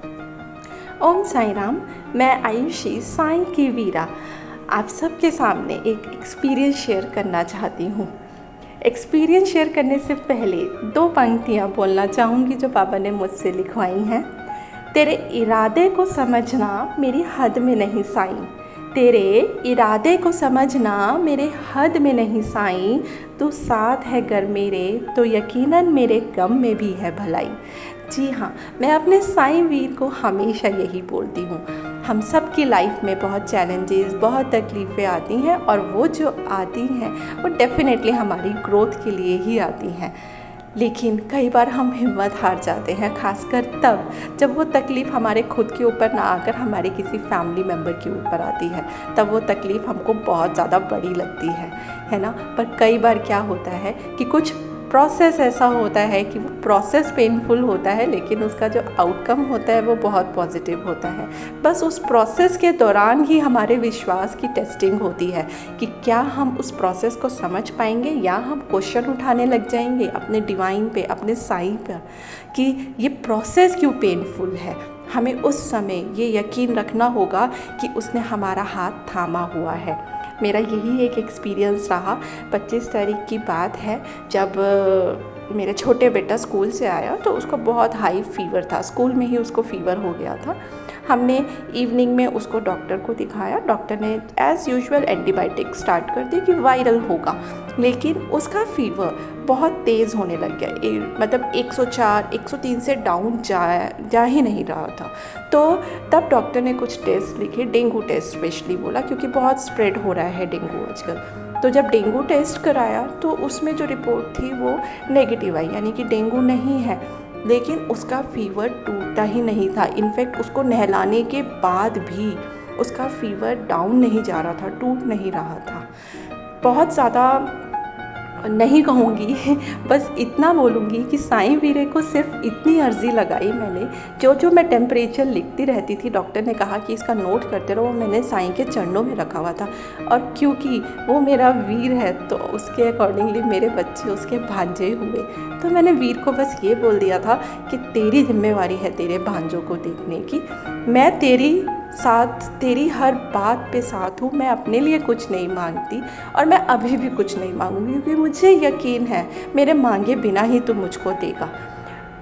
ओम साई राम। मैं आयुषी साई की वीरा आप सबके सामने एक एक्सपीरियंस शेयर करना चाहती हूँ। एक्सपीरियंस शेयर करने से पहले 2 पंक्तियाँ बोलना चाहूँगी जो बाबा ने मुझसे लिखवाई हैं। तेरे इरादे को समझना मेरी हद में नहीं साईं, तेरे इरादे को समझना मेरे हद में नहीं साईं, तू साथ है गर मेरे तो यकीनन मेरे गम में भी है भलाई। जी हाँ, मैं अपने साईं वीर को हमेशा यही बोलती हूँ। हम सब की लाइफ में बहुत चैलेंजेस, बहुत तकलीफ़ें आती हैं और वो जो आती हैं वो डेफ़िनेटली हमारी ग्रोथ के लिए ही आती हैं। लेकिन कई बार हम हिम्मत हार जाते हैं, खासकर तब जब वो तकलीफ़ हमारे खुद के ऊपर ना आकर हमारे किसी फैमिली मेम्बर के ऊपर आती है। तब वो तकलीफ़ हमको बहुत ज़्यादा बड़ी लगती है ना। पर कई बार क्या होता है कि कुछ प्रोसेस ऐसा होता है कि वो प्रोसेस पेनफुल होता है, लेकिन उसका जो आउटकम होता है वो बहुत पॉजिटिव होता है। बस उस प्रोसेस के दौरान ही हमारे विश्वास की टेस्टिंग होती है कि क्या हम उस प्रोसेस को समझ पाएंगे या हम क्वेश्चन उठाने लग जाएंगे अपने डिवाइन पे, अपने साईं पर कि ये प्रोसेस क्यों पेनफुल है। हमें उस समय ये यकीन रखना होगा कि उसने हमारा हाथ थामा हुआ है। मेरा यही एक एक्सपीरियंस रहा। 25 तारीख की बात है, जब मेरा छोटे बेटा स्कूल से आया तो उसको बहुत हाई फीवर था। स्कूल में ही उसको फीवर हो गया था। हमने इवनिंग में उसको डॉक्टर को दिखाया। डॉक्टर ने एज़ यूजुअल एंटीबायोटिक स्टार्ट कर दी कि वायरल होगा, लेकिन उसका फीवर बहुत तेज़ होने लग गया। मतलब 104, 103 से डाउन जा ही नहीं रहा था। तो तब डॉक्टर ने कुछ टेस्ट लिखे, डेंगू टेस्ट स्पेशली बोला, क्योंकि बहुत स्प्रेड हो रहा है डेंगू आजकल। तो जब डेंगू टेस्ट कराया तो उसमें जो रिपोर्ट थी वो नेगेटिव आई, यानी कि डेंगू नहीं है। लेकिन उसका फीवर टूटता ही नहीं था। इनफैक्ट उसको नहलाने के बाद भी उसका फीवर डाउन नहीं जा रहा था, टूट नहीं रहा था। बहुत ज़्यादा नहीं कहूँगी, बस इतना बोलूँगी कि साईं वीरे को सिर्फ इतनी अर्ज़ी लगाई मैंने। जो मैं टेम्परेचर लिखती रहती थी, डॉक्टर ने कहा कि इसका नोट करते रहो, मैंने साईं के चरणों में रखा हुआ था। और क्योंकि वो मेरा वीर है तो उसके अकॉर्डिंगली मेरे बच्चे उसके भांजे हुए। तो मैंने वीर को बस ये बोल दिया था कि तेरी जिम्मेवारी है तेरे भांजों को देखने की, मैं तेरी साथ, तेरी हर बात पे साथ हूँ। मैं अपने लिए कुछ नहीं मांगती और मैं अभी भी कुछ नहीं मांगूंगी, क्योंकि मुझे यकीन है मेरे मांगे बिना ही तू मुझको देगा।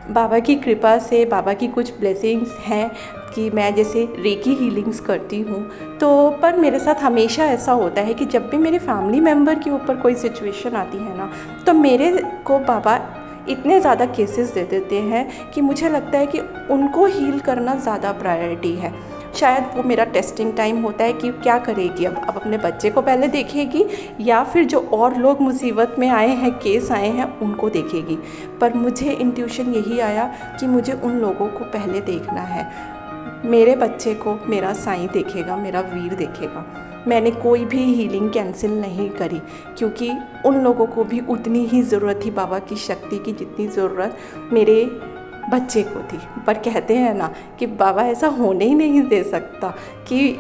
बाबा की कृपा से, बाबा की कुछ ब्लेसिंग्स हैं कि मैं जैसे रेकी हीलिंग्स करती हूँ तो, पर मेरे साथ हमेशा ऐसा होता है कि जब भी मेरे फैमिली मेम्बर के ऊपर कोई सिचुएशन आती है ना, तो मेरे को बाबा इतने ज़्यादा केसेस दे देते हैं कि मुझे लगता है कि उनको हील करना ज़्यादा प्रायोरिटी है। शायद वो मेरा टेस्टिंग टाइम होता है कि क्या करेगी अब अपने बच्चे को पहले देखेगी या फिर जो और लोग मुसीबत में आए हैं, केस आए हैं, उनको देखेगी। पर मुझे इंट्यूशन यही आया कि मुझे उन लोगों को पहले देखना है। मेरे बच्चे को मेरा साईं देखेगा, मेरा वीर देखेगा। मैंने कोई भी हीलिंग कैंसिल नहीं करी, क्योंकि उन लोगों को भी उतनी ही ज़रूरत थी बाबा की शक्ति की जितनी ज़रूरत मेरे बच्चे को थी। पर कहते हैं ना कि बाबा ऐसा होने ही नहीं दे सकता कि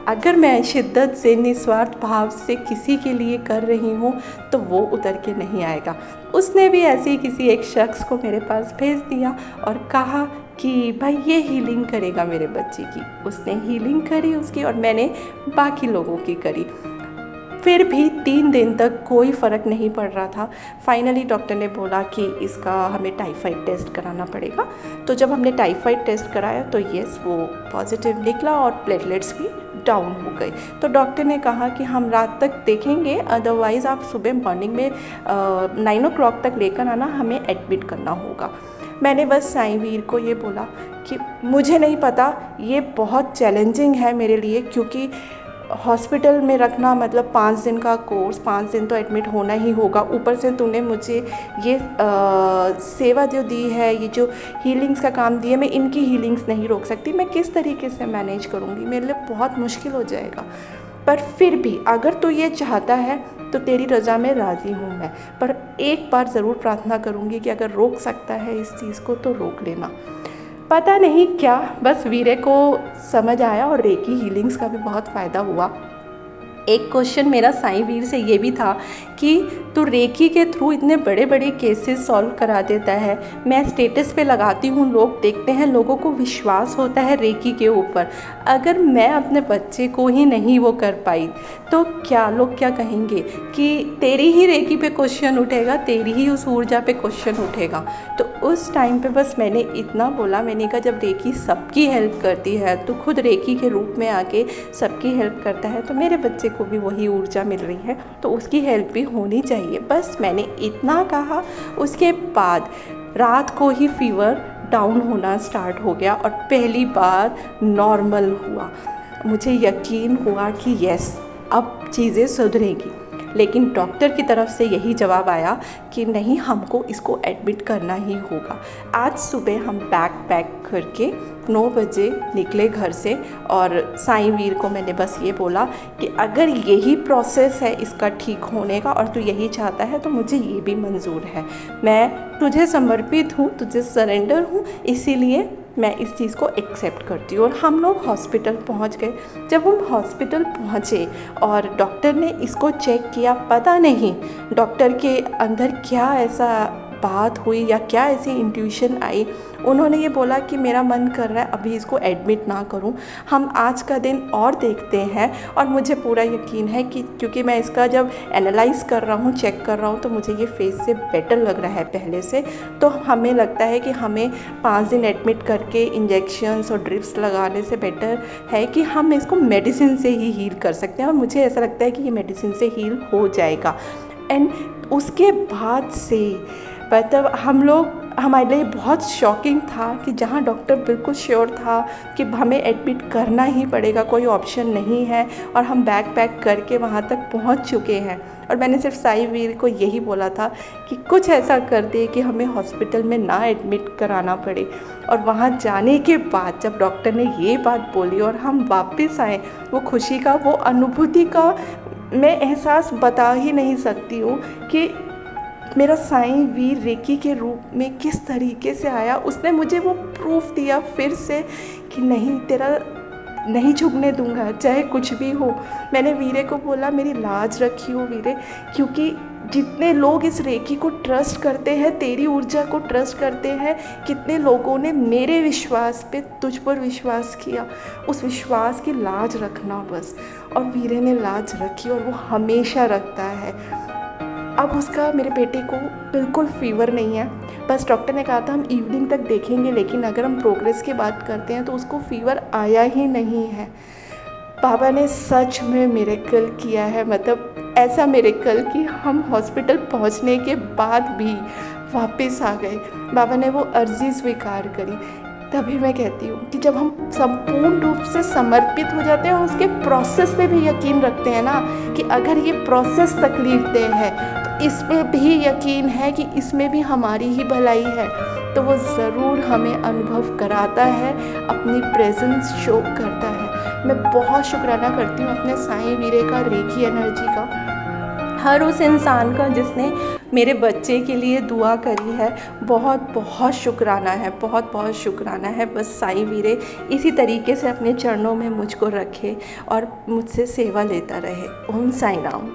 अगर मैं शिद्दत से, निस्वार्थ भाव से किसी के लिए कर रही हूँ तो वो उतर के नहीं आएगा। उसने भी ऐसे ही किसी एक शख्स को मेरे पास भेज दिया और कहा कि भाई ये हीलिंग करेगा मेरे बच्चे की। उसने हीलिंग करी उसकी और मैंने बाकी लोगों की करी। फिर भी 3 दिन तक कोई फ़र्क नहीं पड़ रहा था। फाइनली डॉक्टर ने बोला कि इसका हमें टाइफाइड टेस्ट कराना पड़ेगा। तो जब हमने टाइफाइड टेस्ट कराया तो येस, वो पॉजिटिव निकला और प्लेटलेट्स भी डाउन हो गए। तो डॉक्टर ने कहा कि हम रात तक देखेंगे, अदरवाइज़ आप सुबह मॉर्निंग में 9 o'clock तक लेकर आना, हमें एडमिट करना होगा। मैंने बस साईं वीर को ये बोला कि मुझे नहीं पता, ये बहुत चैलेंजिंग है मेरे लिए, क्योंकि हॉस्पिटल में रखना मतलब 5 दिन का कोर्स, 5 दिन तो एडमिट होना ही होगा। ऊपर से तूने मुझे ये सेवा जो दी है, ये जो हीलिंग्स का काम दिया, मैं इनकी हीलिंग्स नहीं रोक सकती। मैं किस तरीके से मैनेज करूँगी, मेरे लिए बहुत मुश्किल हो जाएगा। पर फिर भी अगर तू ये चाहता है तो तेरी रज़ा में राज़ी हूँ मैं। पर एक बार ज़रूर प्रार्थना करूँगी कि अगर रोक सकता है इस चीज़ को तो रोक लेना। पता नहीं क्या, बस वीरे को समझ आया और रेकी हीलिंग्स का भी बहुत फ़ायदा हुआ। एक क्वेश्चन मेरा साईं वीर से ये भी था कि तू रेकी के थ्रू इतने बड़े बड़े केसेस सॉल्व करा देता है, मैं स्टेटस पे लगाती हूँ, लोग देखते हैं, लोगों को विश्वास होता है रेकी के ऊपर, अगर मैं अपने बच्चे को ही नहीं वो कर पाई तो क्या लोग क्या कहेंगे कि तेरी ही रेकी पे क्वेश्चन उठेगा, तेरी ही उस ऊर्जा पे क्वेश्चन उठेगा। तो उस टाइम पे बस मैंने इतना बोला, मैंने कहा जब रेकी सबकी हेल्प करती है तो खुद रेकी के रूप में आके सबकी हेल्प करता है, तो मेरे बच्चे को भी वही ऊर्जा मिल रही है तो उसकी हेल्प भी होनी चाहिए। बस मैंने इतना कहा। उसके बाद रात को ही फीवर डाउन होना स्टार्ट हो गया और पहली बार नॉर्मल हुआ। मुझे यकीन हुआ कि यस अब चीज़ें सुधरेंगी, लेकिन डॉक्टर की तरफ से यही जवाब आया कि नहीं, हमको इसको एडमिट करना ही होगा। आज सुबह हम बैग पैक करके 9 बजे निकले घर से और साईं वीर को मैंने बस ये बोला कि अगर यही प्रोसेस है इसका ठीक होने का और तू यही चाहता है तो मुझे ये भी मंजूर है, मैं तुझे समर्पित हूँ, तुझे सरेंडर हूँ, इसीलिए मैं इस चीज़ को एक्सेप्ट करती हूँ। और हम लोग हॉस्पिटल पहुँच गए। जब हम हॉस्पिटल पहुँचे और डॉक्टर ने इसको चेक किया, पता नहीं डॉक्टर के अंदर क्या ऐसा बात हुई या क्या ऐसी इंट्यूशन आई, उन्होंने ये बोला कि मेरा मन कर रहा है अभी इसको एडमिट ना करूं, हम आज का दिन और देखते हैं। और मुझे पूरा यकीन है कि क्योंकि मैं इसका जब एनालाइज़ कर रहा हूँ, चेक कर रहा हूँ, तो मुझे ये फेस से बेटर लग रहा है पहले से। तो हमें लगता है कि हमें 5 दिन एडमिट करके इंजेक्शंस और ड्रिप्स लगाने से बेटर है कि हम इसको मेडिसिन से ही हील कर सकते हैं। और मुझे ऐसा लगता है कि ये मेडिसिन से हील हो जाएगा। एंड उसके बाद से मतलब हमारे लिए बहुत शॉकिंग था कि जहाँ डॉक्टर बिल्कुल श्योर था कि हमें एडमिट करना ही पड़ेगा, कोई ऑप्शन नहीं है, और हम बैग पैक करके वहाँ तक पहुँच चुके हैं। और मैंने सिर्फ साईं वीर को यही बोला था कि कुछ ऐसा कर दे कि हमें हॉस्पिटल में ना एडमिट कराना पड़े। और वहाँ जाने के बाद जब डॉक्टर ने ये बात बोली और हम वापस आए, वो खुशी का, वो अनुभूति का मैं एहसास बता ही नहीं सकती हूँ कि मेरा साईं वीर रेकी के रूप में किस तरीके से आया। उसने मुझे वो प्रूफ दिया फिर से कि नहीं, तेरा नहीं झुकने दूंगा चाहे कुछ भी हो। मैंने वीरे को बोला मेरी लाज रखी हो वीरे, क्योंकि जितने लोग इस रेकी को ट्रस्ट करते हैं, तेरी ऊर्जा को ट्रस्ट करते हैं, कितने लोगों ने मेरे विश्वास पे तुझ पर विश्वास किया, उस विश्वास की लाज रखना बस। और वीरे ने लाज रखी और वो हमेशा रखता है। अब उसका, मेरे बेटे को बिल्कुल फीवर नहीं है, बस डॉक्टर ने कहा था हम इवनिंग तक देखेंगे, लेकिन अगर हम प्रोग्रेस की बात करते हैं तो उसको फीवर आया ही नहीं है। बाबा ने सच में मिरेकल किया है, मतलब ऐसा मिरेकल कि हम हॉस्पिटल पहुंचने के बाद भी वापस आ गए। बाबा ने वो अर्जी स्वीकार करी। तभी मैं कहती हूँ कि जब हम संपूर्ण रूप से समर्पित हो जाते हैं और उसके प्रोसेस पे भी यकीन रखते हैं ना, कि अगर ये प्रोसेस तकलीफ दे है तो इसमें भी यकीन है कि इसमें भी हमारी ही भलाई है, तो वो ज़रूर हमें अनुभव कराता है, अपनी प्रेजेंस शो करता है। मैं बहुत शुक्राना करती हूँ अपने साईं वीरे का, रेकी एनर्जी का, हर उस इंसान का जिसने मेरे बच्चे के लिए दुआ करी है। बहुत बहुत शुक्राना है, बहुत बहुत शुक्राना है। बस साईं वीरे इसी तरीके से अपने चरणों में मुझको रखे और मुझसे सेवा लेता रहे। ओम साईं राम।